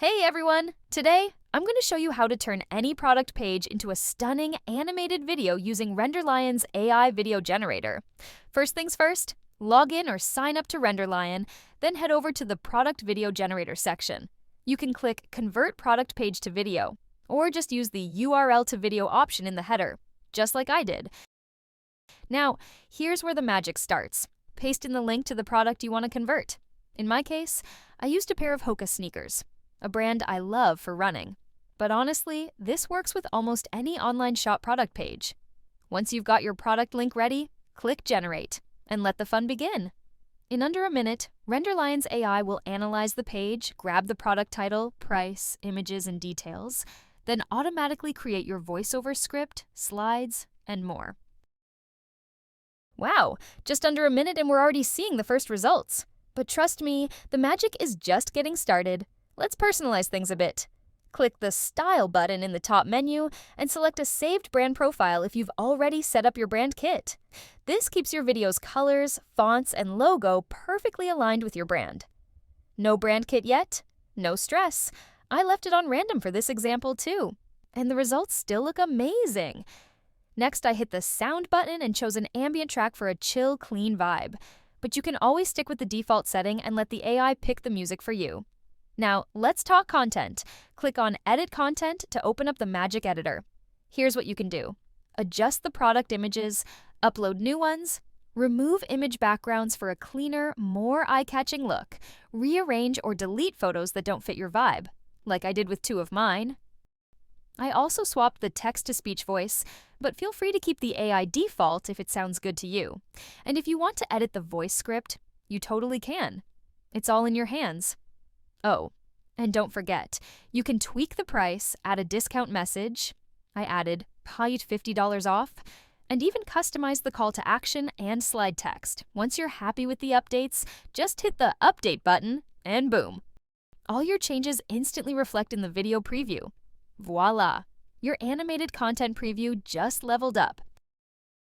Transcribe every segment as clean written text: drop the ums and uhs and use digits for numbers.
Hey everyone! Today, I'm going to show you how to turn any product page into a stunning animated video using RenderLion's AI video generator. First things first, log in or sign up to RenderLion, then head over to the Product Video Generator section. You can click Convert Product Page to Video, or just use the URL to Video option in the header, just like I did. Now, here's where the magic starts. Paste in the link to the product you want to convert. In my case, I used a pair of Hoka sneakers, a brand I love for running. But honestly, this works with almost any online shop product page. Once you've got your product link ready, click Generate, and let the fun begin. In under a minute, RenderLion's AI will analyze the page, grab the product title, price, images, and details, then automatically create your voiceover script, slides, and more. Wow, just under a minute and we're already seeing the first results. But trust me, the magic is just getting started. Let's personalize things a bit. Click the Style button in the top menu and select a saved brand profile if you've already set up your brand kit. This keeps your video's colors, fonts, and logo perfectly aligned with your brand. No brand kit yet? No stress. I left it on random for this example too, and the results still look amazing. Next, I hit the Sound button and chose an ambient track for a chill, clean vibe. But you can always stick with the default setting and let the AI pick the music for you. Now, let's talk content. Click on Edit Content to open up the Magic Editor. Here's what you can do. Adjust the product images, upload new ones, remove image backgrounds for a cleaner, more eye-catching look, rearrange or delete photos that don't fit your vibe, like I did with two of mine. I also swapped the text-to-speech voice, but feel free to keep the AI default if it sounds good to you. And if you want to edit the voice script, you totally can. It's all in your hands. Oh, and don't forget, you can tweak the price, add a discount message. I added $50 off, and even customize the call to action and slide text. Once you're happy with the updates, just hit the Update button, and boom. All your changes instantly reflect in the video preview. Voila! Your animated content preview just leveled up.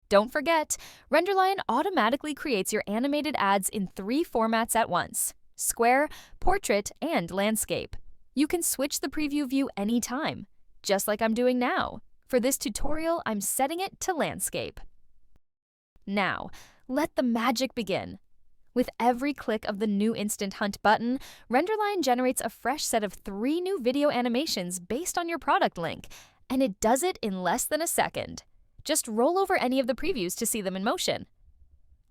Don't forget, RenderLion automatically creates your animated ads in 3 formats at once: square, portrait, and landscape. You can switch the preview view anytime, just like I'm doing now. For this tutorial, I'm setting it to landscape. Now, let the magic begin. With every click of the new Instant Hunt button, RenderLion generates a fresh set of 3 new video animations based on your product link, and it does it in less than a second. Just roll over any of the previews to see them in motion.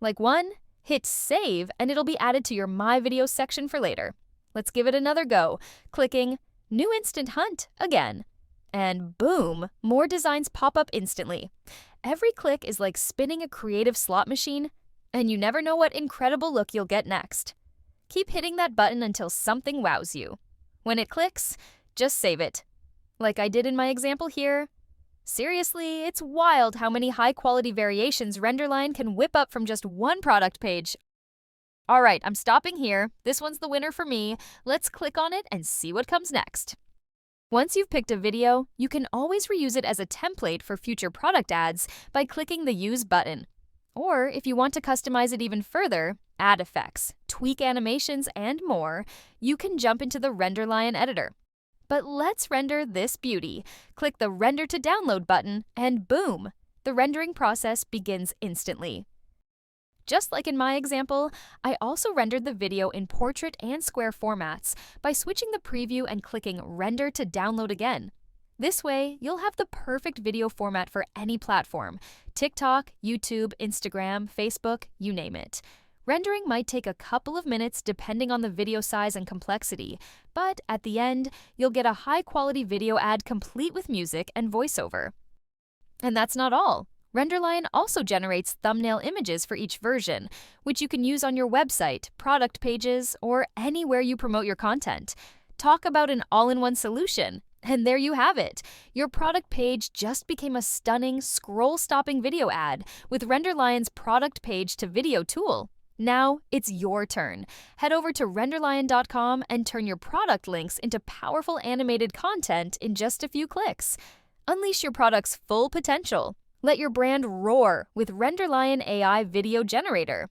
Like one, hit Save and it'll be added to your My Videos section for later. Let's give it another go, clicking New Instant Hunt again. And boom, more designs pop up instantly. Every click is like spinning a creative slot machine, and you never know what incredible look you'll get next. Keep hitting that button until something wows you. When it clicks, just save it. Like I did in my example here. Seriously, it's wild how many high-quality variations RenderLion can whip up from just one product page. Alright, I'm stopping here. This one's the winner for me. Let's click on it and see what comes next. Once you've picked a video, you can always reuse it as a template for future product ads by clicking the Use button. Or if you want to customize it even further, add effects, tweak animations, and more, you can jump into the RenderLion editor. But let's render this beauty. Click the Render to Download button, and boom! The rendering process begins instantly. Just like in my example, I also rendered the video in portrait and square formats by switching the preview and clicking Render to Download again. This way, you'll have the perfect video format for any platform: TikTok, YouTube, Instagram, Facebook, you name it. Rendering might take a couple of minutes depending on the video size and complexity, but at the end, you'll get a high-quality video ad complete with music and voiceover. And that's not all. RenderLion also generates thumbnail images for each version, which you can use on your website, product pages, or anywhere you promote your content. Talk about an all-in-one solution. And there you have it. Your product page just became a stunning, scroll-stopping video ad with RenderLion's product page to video tool. Now it's your turn. Head over to RenderLion.com and turn your product links into powerful animated content in just a few clicks. Unleash your product's full potential. Let your brand roar with RenderLion AI Video Generator.